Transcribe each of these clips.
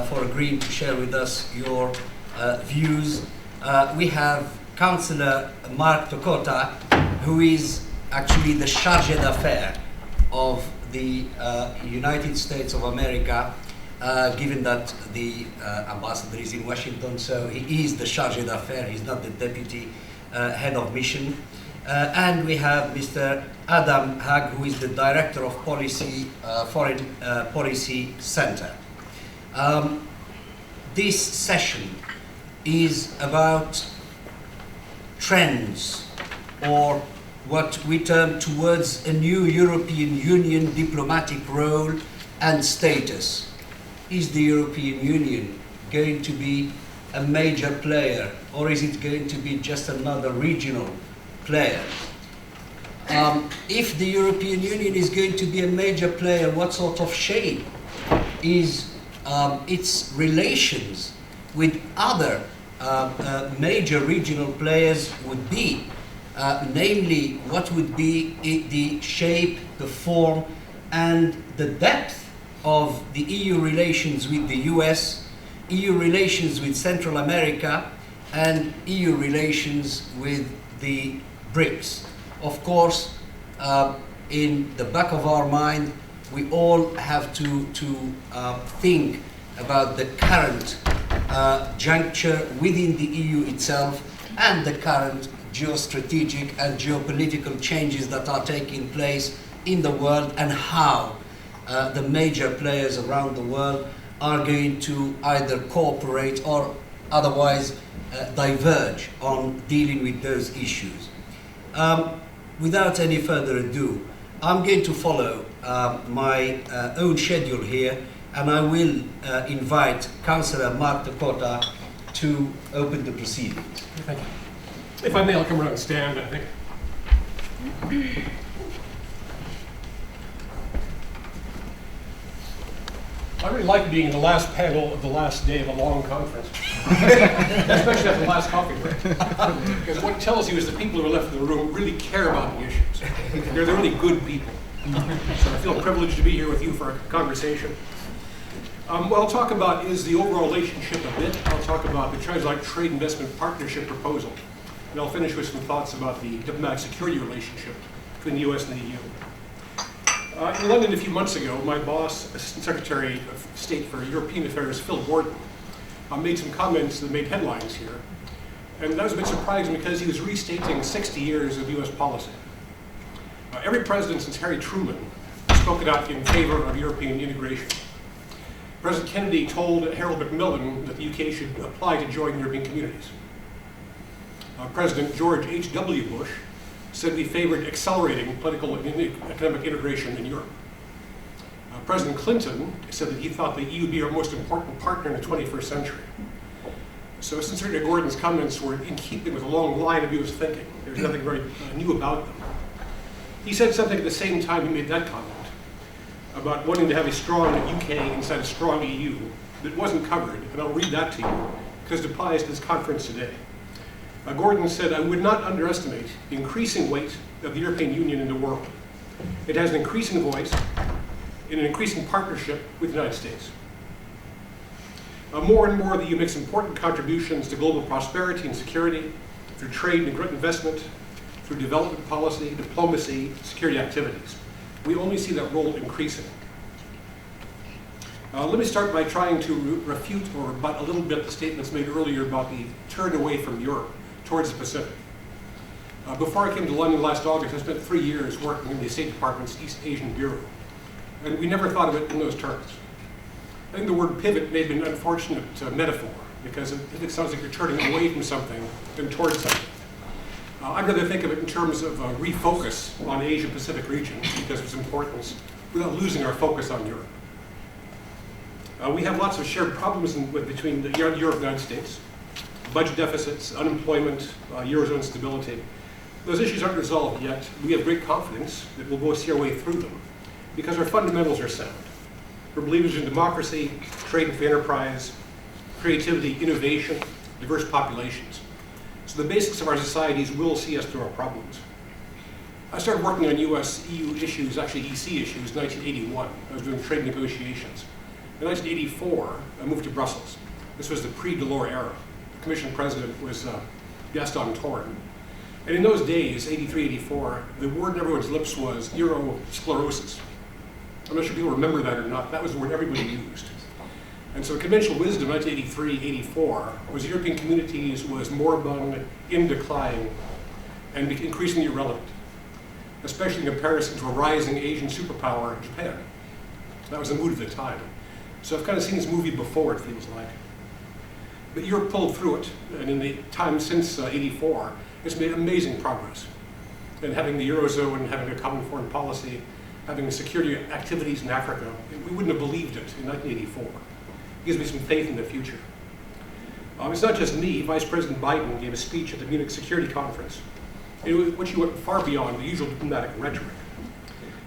for agreeing to share with us your views. We have Councillor Mark Tokola, who is actually the Chargé d'Affaires of the United States of America, given that the ambassador is in Washington, so he is the Chargé d'Affaires, he's not the deputy head of mission. And we have Mr. Adam Hag, who is the Director of Policy, Foreign Policy Center. This session is about trends, or what we term towards a new European Union diplomatic role and status. Is the European Union going to be a major player, or is it going to be just another regional player? If the European Union is going to be a major player, what sort of shape is its relations with other major regional players would be? Namely, what would be the shape, the form, and the depth of the EU relations with the US, EU relations with Central America, and EU relations with the BRICS. Of course, in the back of our mind, we all have to think about the current juncture within the EU itself and the current geostrategic and geopolitical changes that are taking place in the world, and how the major players around the world are going to either cooperate or otherwise diverge on dealing with those issues. Without any further ado, I'm going to follow my own schedule here, and I will invite Councillor Mark Tokola to open the proceedings. Thank you. If I may, I'll come around and stand, I think. I really like being in the last panel of the last day of a long conference, especially at the last coffee break. Because what it tells you is the people who are left in the room really care about the issues. They're really good people. So I feel privileged to be here with you for a conversation. What I'll talk about is the overall relationship a bit. I'll talk about the Transatlantic Trade Investment Partnership proposal. And I'll finish with some thoughts about the diplomatic security relationship between the US and the EU. In London a few months ago, my boss, Assistant Secretary of State for European Affairs, Phil Gordon, made some comments that made headlines here. And that was a bit surprising because he was restating 60 years of US policy. Every president since Harry Truman has spoken out in favor of European integration. President Kennedy told Harold Macmillan that the UK should apply to join European communities. President George H.W. Bush said he favored accelerating political and economic integration in Europe. President Clinton said that he thought the EU would be our most important partner in the 21st century. So Secretary Gordon's comments were in keeping with a long line of US thinking. There's nothing very new about them. He said something at the same time he made that comment about wanting to have a strong UK inside a strong EU that wasn't covered, and I'll read that to you because it applies to this conference today. Gordon said, "I would not underestimate the increasing weight of the European Union in the world. It has an increasing voice in an increasing partnership with the United States. More and more, the EU makes important contributions to global prosperity and security through trade and investment, through development policy, diplomacy, security activities. We only see that role increasing." Let me start by trying to refute or rebut a little bit the statements made earlier about the turn away from Europe towards the Pacific. Before I came to London last August, I spent 3 years working in the State Department's East Asian Bureau, and we never thought of it in those terms. I think the word pivot may have been an unfortunate metaphor, because it sounds like you're turning away from something and towards something. I'd rather think of it in terms of refocus on the Asia-Pacific region because of its importance, without losing our focus on Europe. We have lots of shared problems between Europe and the United States. Budget deficits, unemployment, Eurozone stability. Those issues aren't resolved yet. We have great confidence that we'll both see our way through them because our fundamentals are sound. We're believers in democracy, trade and free enterprise, creativity, innovation, diverse populations. So the basics of our societies will see us through our problems. I started working on US-EU issues, actually EC issues, in 1981. I was doing trade negotiations. In 1984, I moved to Brussels. This was the pre-Delors era. The Commission president was Gaston Torn. And in those days, 83, 84, the word on everyone's lips was Eurosclerosis. I'm not sure people remember that or not. That was the word everybody used. And so the conventional wisdom, 1983, 84, was European communities was moribund, in decline, and increasingly irrelevant, especially in comparison to a rising Asian superpower, Japan. That was the mood of the time. So I've kind of seen this movie before, it feels like. But Europe pulled through it, and in the time since 84, it's made amazing progress. And having the Eurozone, having a common foreign policy, having security activities in Africa, we wouldn't have believed it in 1984. It gives me some faith in the future. It's not just me. Vice President Biden gave a speech at the Munich Security Conference, which went far beyond the usual diplomatic rhetoric.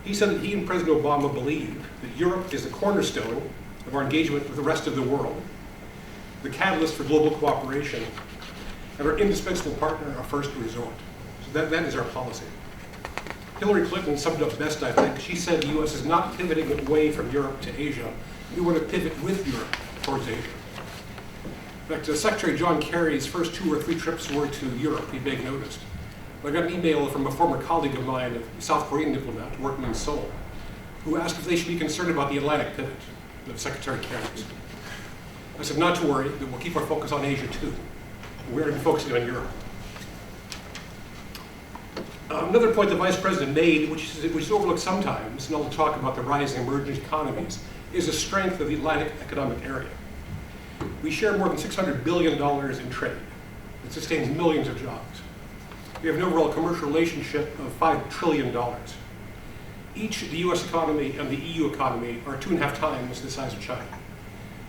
He said that he and President Obama believe that Europe is the cornerstone of our engagement with the rest of the world, the catalyst for global cooperation, and our indispensable partner of first resort. So that is our policy. Hillary Clinton summed it up best, I think. She said the U.S. is not pivoting away from Europe to Asia. We want to pivot with Europe towards Asia. In fact, Secretary John Kerry's first 2 or 3 trips were to Europe, he begged noticed. I got an email from a former colleague of mine, a South Korean diplomat working in Seoul, who asked if they should be concerned about the Atlantic pivot of Secretary Kerry's. I said, not to worry, that we'll keep our focus on Asia too. We're going to be focusing on Europe. Another point the Vice President made, which is overlooked sometimes, and all the talk about the rising emerging economies, is the strength of the Atlantic economic area. We share more than $600 billion in trade. It sustains millions of jobs. We have an overall commercial relationship of $5 trillion. Each, the US economy and the EU economy, are 2.5 times the size of China,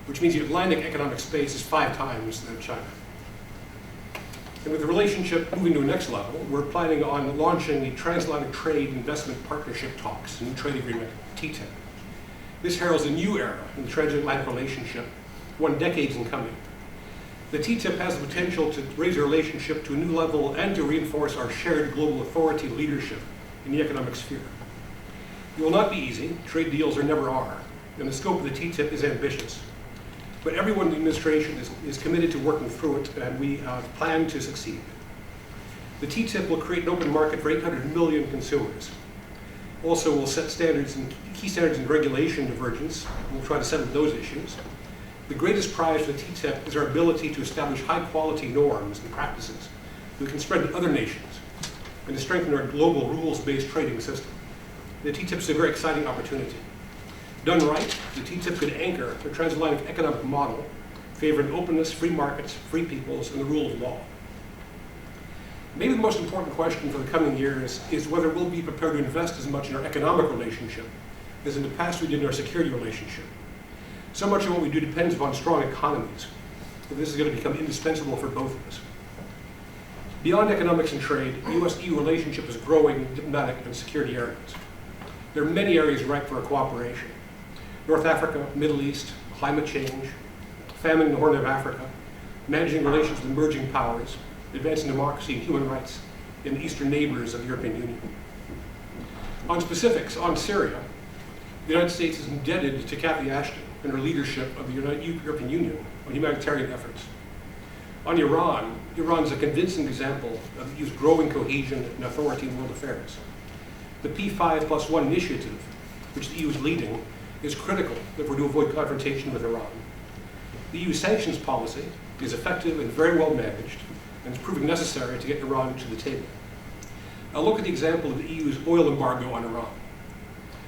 which means the Atlantic economic space is 5 times that of China. And with the relationship moving to a next level, we're planning on launching the Transatlantic Trade Investment Partnership Talks, a new trade agreement, TTIP. This heralds a new era in the transatlantic relationship, one decades in coming. The TTIP has the potential to raise our relationship to a new level and to reinforce our shared global authority leadership in the economic sphere. It will not be easy, trade deals never are, and the scope of the TTIP is ambitious. But everyone in the administration is committed to working through it, and we plan to succeed. The TTIP will create an open market for 800 million consumers. Also, we'll set standards and key standards in regulation divergence. We'll try to settle those issues. The greatest prize for the TTIP is our ability to establish high-quality norms and practices that we can spread to other nations and to strengthen our global rules-based trading system. The TTIP is a very exciting opportunity. Done right, the TTIP could anchor the transatlantic economic model, favoring openness, free markets, free peoples, and the rule of law. Maybe the most important question for the coming years is whether we'll be prepared to invest as much in our economic relationship as in the past we did in our security relationship. So much of what we do depends upon strong economies, and this is going to become indispensable for both of us. Beyond economics and trade, the US-EU relationship is growing in diplomatic and security areas. There are many areas ripe for cooperation. North Africa, Middle East, climate change, famine in the Horn of Africa, managing relations with emerging powers, advancing democracy and human rights in the eastern neighbors of the European Union. On specifics, on Syria, the United States is indebted to Cathy Ashton and her leadership of the European Union on humanitarian efforts. On Iran, Iran is a convincing example of the EU's growing cohesion and authority in world affairs. The P5+1 initiative, which the EU is leading, is critical if we're to avoid confrontation with Iran. The EU sanctions policy is effective and very well managed, and is proving necessary to get Iran to the table. Now look at the example of the EU's oil embargo on Iran.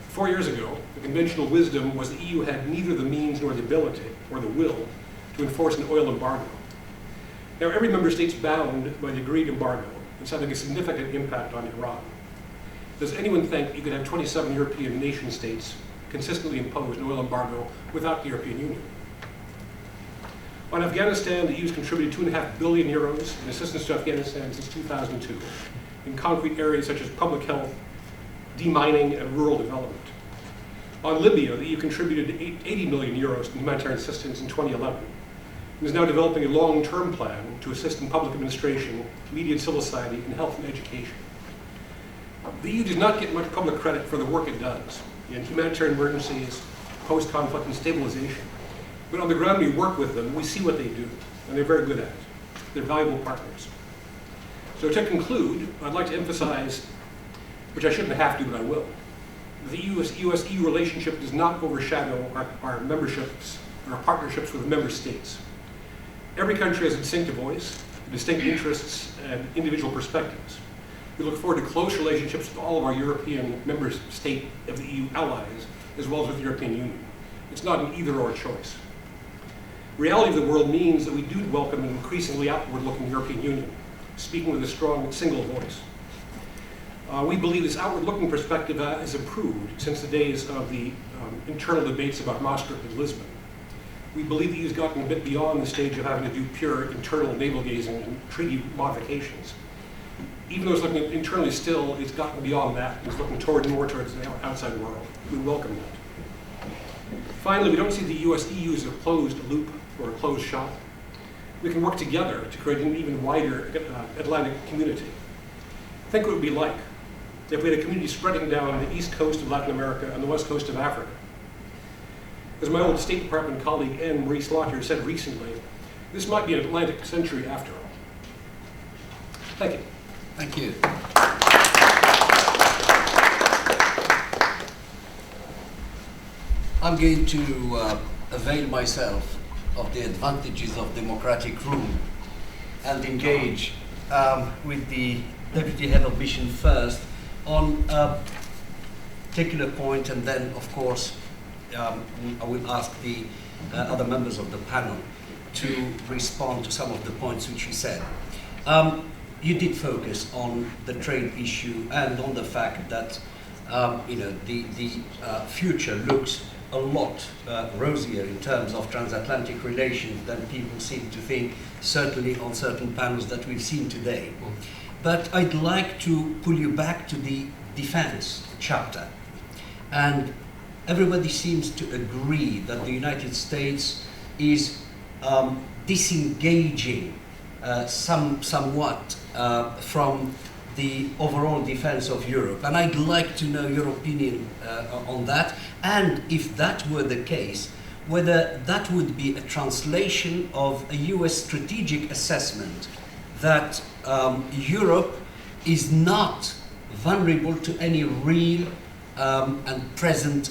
4 years ago, the conventional wisdom was the EU had neither the means nor the ability or the will to enforce an oil embargo. Now every member state is bound by the agreed embargo. It's having a significant impact on Iran. Does anyone think you could have 27 European nation states consistently impose an oil embargo without the European Union? On Afghanistan, the EU has contributed €2.5 billion in assistance to Afghanistan since 2002 in concrete areas such as public health, demining, and rural development. On Libya, the EU contributed €80 million in humanitarian assistance in 2011 and is now developing a long-term plan to assist in public administration, media and civil society, and health and education. The EU does not get much public credit for the work it does in humanitarian emergencies, post-conflict and stabilization. But on the ground, we work with them, we see what they do, and they're very good at it. They're valuable partners. So to conclude, I'd like to emphasize, which I shouldn't have to, but I will, the US-EU relationship does not overshadow our memberships, our partnerships with the member states. Every country has a distinctive voice, distinct interests, and individual perspectives. We look forward to close relationships with all of our European member state of the EU allies, as well as with the European Union. It's not an either-or choice. Reality of the world means that we do welcome an increasingly outward-looking European Union, speaking with a strong single voice. We believe this outward-looking perspective has improved since the days of the internal debates about Maastricht and Lisbon. We believe the EU has gotten a bit beyond the stage of having to do pure internal navel-gazing and treaty modifications. Even though it's looking internally still, it's gotten beyond that. It's looking more towards the outside world. We welcome that. Finally, we don't see the US-EU as a closed loop or a closed shop. We can work together to create an even wider Atlantic community. Think what it would be like if we had a community spreading down the east coast of Latin America and the west coast of Africa. As my old State Department colleague Anne Marie Slaughter said recently, this might be an Atlantic century after all. Thank you. Thank you. I'm going to avail myself of the advantages of democratic rule and engage with the Deputy Head of Mission first on a particular point, and then, of course, I will ask the other members of the panel to respond to some of the points which you said. You did focus on the trade issue and on the fact that the future looks a lot rosier in terms of transatlantic relations than people seem to think, certainly on certain panels that we've seen today. But I'd like to pull you back to the defense chapter. And everybody seems to agree that the United States is disengaging somewhat from the overall defense of Europe. And I'd like to know your opinion on that. And if that were the case, whether that would be a translation of a US strategic assessment that Europe is not vulnerable to any real and present